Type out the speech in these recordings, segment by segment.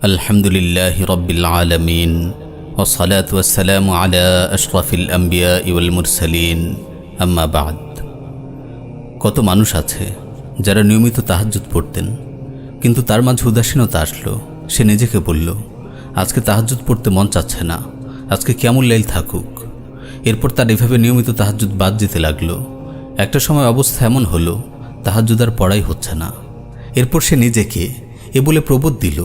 আলহামদুলিল্লাহি রাব্বিল আলামিন ওয়াসসালাতু ওয়াসসালামু আলা আশরাফিল আম্বিয়া ওয়াল মুরসালিন আম্মা বা'দ। কত মানুষ আছে যারা নিয়মিত তাহাজ্জুদ পড়তেন, কিন্তু তার মাঝে উদাসীনতা আসলো। সে নিজেকে বলল, আজকে তাহাজ্জুদ পড়তে মন চাচ্ছে না, আজকে কিয়ামুল লাইল থাকুক। এরপর তার এভাবে নিয়মিত তাহাজ্জুদ বাদ যেতে লাগলো। একটা সময় অবস্থা এমন হলো, তাহাজ্জুদ আর পড়াই হচ্ছে না। এরপর সে নিজেকে এ বলে প্রবোধ দিল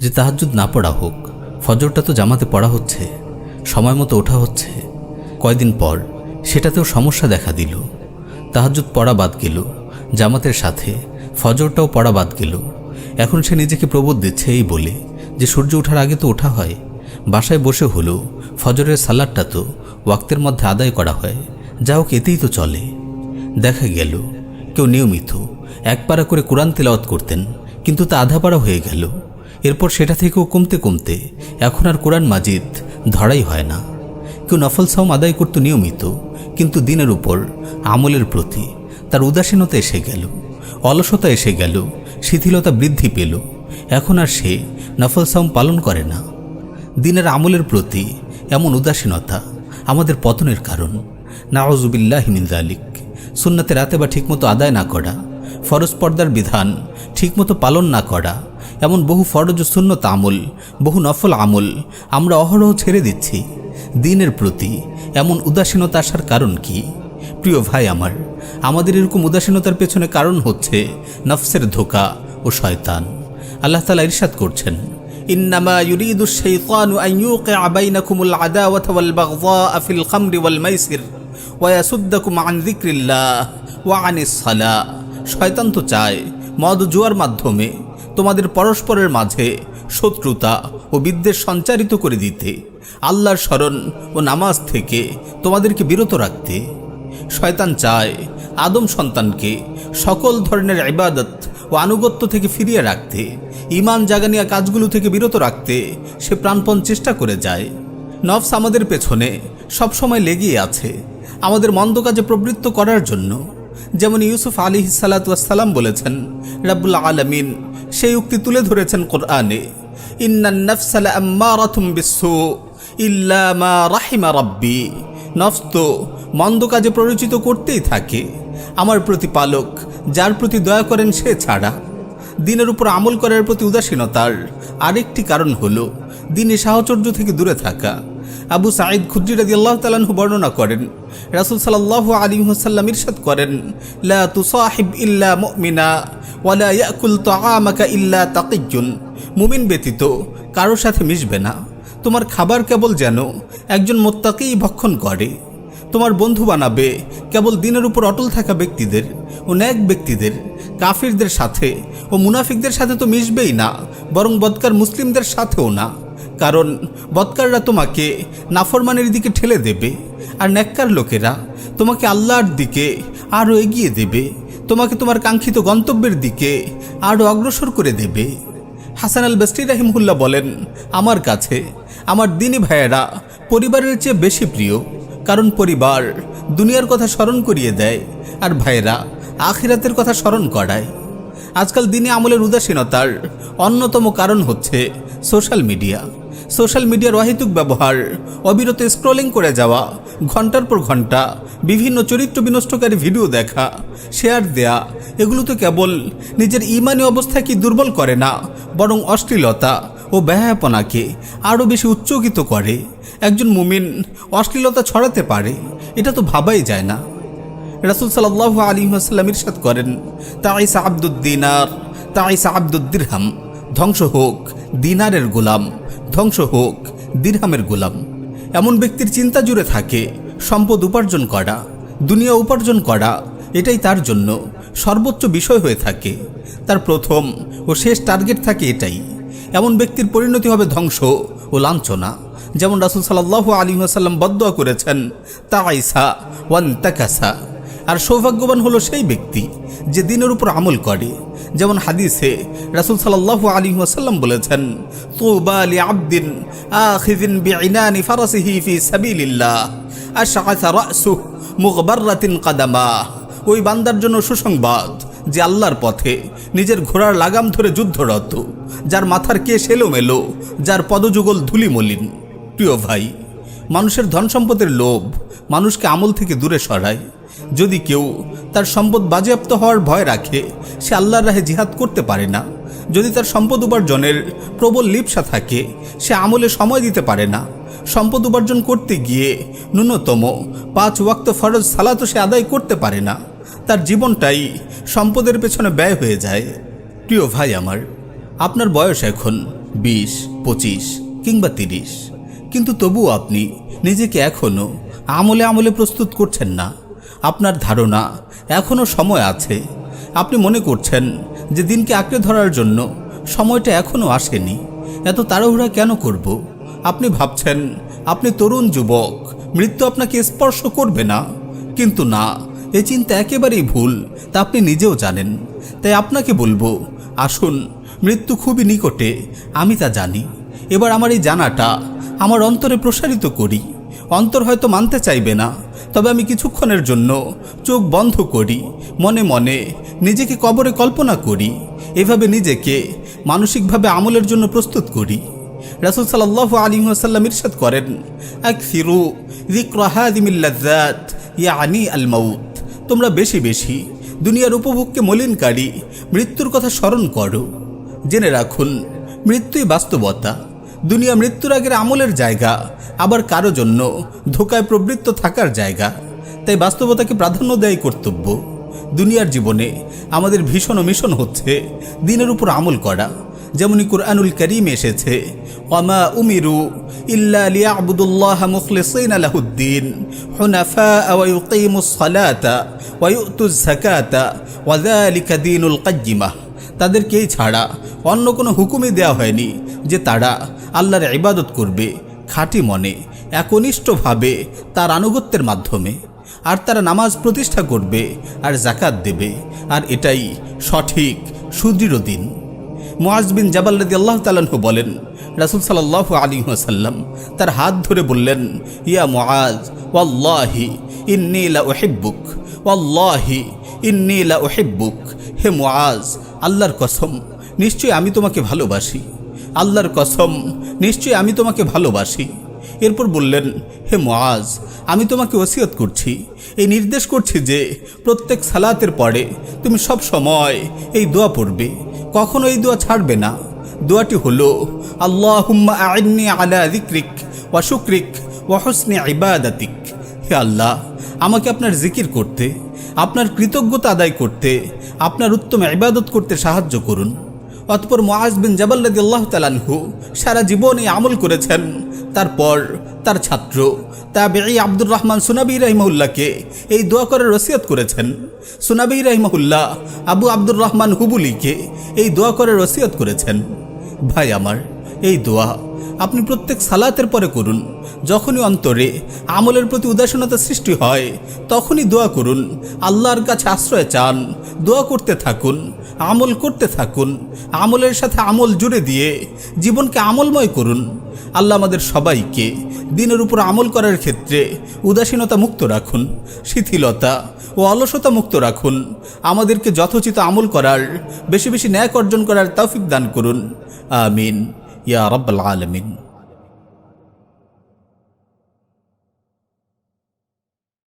যে তাহাজ্জুদ না পড়া হোক, ফজরটা তো জামাতে পড়া হচ্ছে, সময় মতো ওঠা হচ্ছে। কয়দিন পর সেটাতেও সমস্যা দেখা দিল। তাহাজ্জুদ পড়া বাদ গেল, জামাতের সাথে ফজরটাও পড়া বাদ গেল। এখন সে নিজেকে প্রবোধ দিচ্ছে এই বলে যে সূর্য ওঠার আগে তো ওঠা হয়, বাসায় বসে হলো ফজরের সালাদটা তো ওয়াক্তের মধ্যে আদায় করা হয়, যা হোক এতেই তো চলে। দেখা গেল কেউ নিয়মিত এক পারা করে কোরআন তেলাওয়াত করতেন, কিন্তু তা আধা পারা হয়ে গেল। এরপর সেটা থেকেও কমতে কমতে এখন আর কোরআন মাজিদ ধরাই হয় না। কেউ নফল সাওম আদায় করত নিয়মিত, কিন্তু দিনের উপর আমলের প্রতি তার উদাসীনতা এসে গেল, অলসতা এসে গেল, শিথিলতা বৃদ্ধি পেল। এখন আর সে নফল সাওম পালন করে না। দিনের আমলের প্রতি এমন উদাসীনতা আমাদের পতনের কারণ। নাউযুবিল্লাহি মিন যালিক। সুন্নাতে রাতে বা ঠিকমতো আদায় না করা, ফরজ পর্দার বিধান ঠিকমতো পালন না করা, এমন বহু ফরজ ও সুন্নত আমল, বহু নফল আমল আমরা অহরহ ছেড়ে দিচ্ছি। দিনের প্রতি এমন উদাসীনতা আসার কারণ কি? প্রিয় ভাই আমার, আমাদের এরকম উদাসীনতার পেছনে কারণ হচ্ছে নফসের ধোঁকা ও শয়তান। আল্লাহ তাআলা ইরশাদ করছেন, ইন্নামা ইউরিদুশ শাইতানু আন ইউকিআ বাইনাকুমুল আদাওয়াতা ওয়াল বাগযাআ ফিল খামরি ওয়াল মাইসির ওয়া ইয়াসুদ্দাকুম আন যিকরিল্লাহ ওয়া আনিস সালাহ। শয়তান তো চায় মদ জুয়ার মাধ্যমে তোমাদের পরস্পরের মাঝে শত্রুতা ও বিদ্বেষ সঞ্চারিত করে দিতে, আল্লাহর স্মরণ ও নামাজ থেকে তোমাদেরকে বিরত রাখতে। শয়তান চায় আদম সন্তানকে সকল ধরনের ইবাদত ও আনুগত্য থেকে ফিরিয়ে রাখতে, ঈমান জাগানিয়া কাজগুলো থেকে বিরত রাখতে সে প্রাণপণ চেষ্টা করে যায়। নফস আমাদের পেছনে সবসময় লেগেই আছে আমাদের মন্দ কাজে প্রবৃত্ত করার জন্য। যেমন ইউসুফ আলাইহিস সালাতু ওয়াস সালাম বলেছেন, রাব্বুল আলামিন সেই উক্তি তুলে ধরেছেন কোরআনে, ইন্নান নাফসা লাআম্মারাতুম বিসসু ইল্লা মা রাহিমা রাব্বি। নফস তো মন্দ কাজে প্ররোচিত করতেই থাকে, আমার প্রতিপালক যার প্রতি দয়া করেন সে ছাড়া। দিনের উপর আমল করার প্রতি উদাসীনতার আরেকটি কারণ হলো দিনে সাহচর্য থেকে দূরে থাকা। আবু সাঈদ খুদরি রাদিয়াল্লাহু তাআলা আনহু বর্ণনা করেন, রাসূল সাল্লাল্লাহু আলাইহি ওয়াসাল্লাম ইরশাদ করেন, লা তুসাহিব ইল্লা মুমিনা ওয়া লা ইয়াকুল তাআমাকা ইল্লা তাকিয়্যুন। মুমিন ব্যতীত কারোর সাথে মিশবে না, তোমার খাবার কেবল যেন একজন মুত্তাকী ভক্ষণ করে। তোমার বন্ধু বানাবে কেবল দিনের উপর অটল থাকা ব্যক্তিদের ও নেক ব্যক্তিদের। কাফিরদের সাথে ও মুনাফিকদের সাথে তো মিশবেই না, বরং বদকার মুসলিমদের সাথেও না, কারণ বদকাররা তোমাকে নাফরমানের দিকে ঠেলে দেবে, আর নেককার লোকেরা তোমাকে আল্লাহর দিকে আরও এগিয়ে দেবে, তোমাকে তোমার কাঙ্ক্ষিত গন্তব্যের দিকে আরও অগ্রসর করে দেবে। হাসান আল বসরি রাহিমাহুল্লাহ বলেন, আমার কাছে আমার দিনী ভাইয়েরা পরিবারের চেয়ে বেশি প্রিয়, কারণ পরিবার দুনিয়ার কথা স্মরণ করিয়ে দেয়, আর ভাইয়েরা আখিরাতের কথা স্মরণ করায়। আজকাল দিনে আমলের উদাসীনতার অন্যতম কারণ হচ্ছে সোশ্যাল মিডিয়া। সোশ্যাল মিডিয়ার অহেতুক ব্যবহার, অবিরত স্ক্রলিং করে যাওয়া, ঘন্টার পর ঘন্টা বিভিন্ন চরিত্র বিনষ্টকারী ভিডিও দেখা, শেয়ার দেয়া, এগুলো তো কেবল নিজের ঈমানি অবস্থাকে দুর্বল করে না, বরং অশ্লীলতা ও বেহায়াপনাকে আরও বেশি উচ্চকিত করে। একজন মুমিন অশ্লীলতা ছড়াতে পারে, এটা তো ভাবাই যায় না। রাসূল সাল্লাল্লাহু আলাইহি ওয়াসাল্লাম ইরশাদ করেন, তাইসা আব্দুদ দিনার তাইসা আব্দুদ দিরহাম। ধ্বংস হোক দিনারের গোলাম, ধ্বংস হোক দিরহামের গোলাম। এমন ব্যক্তির চিন্তা জুড়ে থাকে সম্পদ উপার্জন করা, দুনিয়া উপার্জন করা, এটাই তার জন্য সর্বোচ্চ বিষয় হয়ে থাকে। তার প্রথম ও শেষ টার্গেট থাকে এটাই। এমন ব্যক্তির পরিণতি হবে ধ্বংস ও লাঞ্ছনা। যেমন রাসূল সাল্লাল্লাহু আলাইহি ওয়াসাল্লাম বদদুয়া করেছেন, তাইসা ওয়ান্তাকাসা। আর সৌভাগ্যবান হলো সেই ব্যক্তি যে দিনের উপর আমল করে। যেমন হাদিসে রাসূল সাল্লাল্লাহু আলাইহি ওয়াসাল্লাম বলেছেন, তুবা লিআবদিন আখিযিন বিইনানি ফারাসিহি ফি সাবিলিল্লাহ আশআসা রাসুহু মুগবাররাতিন কাদামা। ওই বান্দার জন্য সুসংবাদ যে আল্লাহর পথে নিজের ঘোড়ার লাগাম ধরে যুদ্ধরত, যার মাথার কেশ এলোমেলো, যার পদযুগল ধুলিমলিন। প্রিয় ভাই, মানুষের ধন সম্পদের লোভ মানুষকে আমল থেকে দূরে সরায়। যদি কেউ তার সম্পদ বাজেয়াপ্ত হওয়ার ভয় রাখে, সে আল্লাহর রাহে জিহাদ করতে পারে না। যদি তার সম্পদ উপার্জনের প্রবল লিপ্সা থাকে, সে আমলে সময় দিতে পারে না। সম্পদ উপার্জন করতে গিয়ে ন্যূনতম 5 ওয়াক্ত ফরজ সালাতও সে আদায় করতে পারে না। তার জীবনটাই সম্পদের পেছনে ব্যয় হয়ে যায়। প্রিয় ভাই আমার, আপনার বয়স এখন 20, 25 কিংবা 30, কিন্তু তবুও আপনি নিজেকে এখনও আমলে আমলে প্রস্তুত করছেন না। আপনার ধারণা এখনও সময় আছে। আপনি মনে করছেন যে দিনকে আঁকড়ে ধরার জন্য সময়টা এখনও আসেনি। এত তাড়াহুড়া কেন করব? আপনি ভাবছেন আপনি তরুণ যুবক, মৃত্যু আপনাকে স্পর্শ করবে না। কিন্তু না, এই চিন্তা একেবারেই ভুল, তা আপনি নিজেও জানেন। তাই আপনাকে বলবো, আসুন, মৃত্যু খুবই নিকটে, আমি তা জানি। এবার আমার এই জানাটা আমার অন্তরে প্রসারিত করি। অন্তর হয়তো মানতে চাইবে না, তবে আমি কিছুক্ষণের জন্য চোখ বন্ধ করি, মনে মনে নিজেকে কবরে কল্পনা করি। এভাবে নিজেকে মানসিকভাবে আমলের জন্য প্রস্তুত করি। রাসূল সাল্লাল্লাহু আলাইহি ওয়াসাল্লাম ইরশাদ করেন, আকসিরু যিকরা হাযিমিল লাযযাত ইয়ানি আল মাউত। তোমরা বেশি বেশি দুনিয়ার উপভোগকে মলিনকারী মৃত্যুর কথা স্মরণ করো। জেনে রাখুন, মৃত্যুই বাস্তবতা। দুনিয়া মৃত্যুর আগের আমলের জায়গা, আবার কারো জন্য ধোকায় প্রবৃত্ত থাকার জায়গা। তাই বাস্তবতাকে প্রাধান্য দেয় কর্তব্য। দুনিয়ার জীবনে আমাদের ভীষণ মিশন হচ্ছে দিনের উপর আমল করা। যেমনি কুরআনুল কারীমে এসেছে, ওয়ামা উমিরু ইল্লা লিয়াবুদুল্লাহা মুখলিসিনা লাহুদ্দিন হুনাফা ওয়া ইউকিমুস সালাতা ওয়া ইউতুজ যাকাতা ওয়া যালিকা দীনুল কাইয়্যিমাহ। তাদেরকে এই ছাড়া অন্য কোনো হুকুমই দেওয়া হয়নি যে তারা আল্লাহর ইবাদত করবে খাঁটি মনে, একনিষ্ঠভাবে তার আনুগত্যের মাধ্যমে। আর তারা নামাজ প্রতিষ্ঠা করবে আর যাকাত দেবে, আর এটাই সঠিক সুদৃঢ় দিন। মুআজ বিন জাবাল রাদিয়াল্লাহু তাআলা আনহু বলেন, রাসূল সাল্লাল্লাহু আলাইহি ওয়াসাল্লাম তার হাত ধরে বললেন, ইয়া মুআজ, ওয়াল্লাহি ইন্নী লা উহিব্বুক, ওয়াল্লাহি ইন্নী লা উহিব্বুক। হে মুআজ, আল্লাহর কসম, নিশ্চয়ই আমি তোমাকে ভালোবাসি। আল্লাহর কসম, নিশ্চয়ই আমি তোমাকে ভালোবাসি। এরপর বললেন, হে মুআজ, আমি তোমাকে ওসিয়ত করছি, এই নির্দেশ করছি যে প্রত্যেক সালাতের পরে তুমি সব সময় এই দোয়া পড়বে, কখনো এই দোয়া ছাড়বে না। দোয়াটি হলো, আল্লাহুম্মা আইন্নি আলা যিকরিক ওয়া শুকরিক ওয়া হুসনি ইবাদাতিক। হে আল্লাহ, আমাকে আপনার জিকির করতে, আপনার কৃতজ্ঞতা আদায় করতে, আপনার উত্তম ইবাদত করতে সাহায্য করুন। অতঃপর মুআজ বিন জাবাল রাদিয়াল্লাহু তাআলা আনহু সারা জীবন এই আমল করেছেন। তারপর তার ছাত্র তাবেঈ আব্দুর রহমান সুনাবি রাহিমাহুল্লাহকে এই দোয়া করার ওসিয়ত করেছেন। সুনাবি রাহিমাহুল্লাহ আবু আব্দুর রহমান হুবুলিকে এই দোয়া করার ওসিয়ত করেছেন। ভাই আমার, এই দোয়া আপনি প্রত্যেক সালাতের পরে করুন। যখনই অন্তরে আমলের প্রতি উদাসীনতা সৃষ্টি হয়, তখনই দোয়া করুন, আল্লাহর কাছে আশ্রয় চান, দোয়া করতে থাকুন, আমল করতে থাকুন। আমলের সাথে আমল জুড়ে দিয়ে জীবনকে আমলময় করুন। আল্লাহ আমাদের সবাইকে দিনের উপর আমল করার ক্ষেত্রে উদাসীনতা মুক্ত রাখুন, শিথিলতা ও অলসতা মুক্ত রাখুন। আমাদেরকে যথোচিত আমল করার, বেশি বেশি ন্যাক অর্জন করার তৌফিক দান করুন। আমিন ইয়া রাব্বাল আলামিন।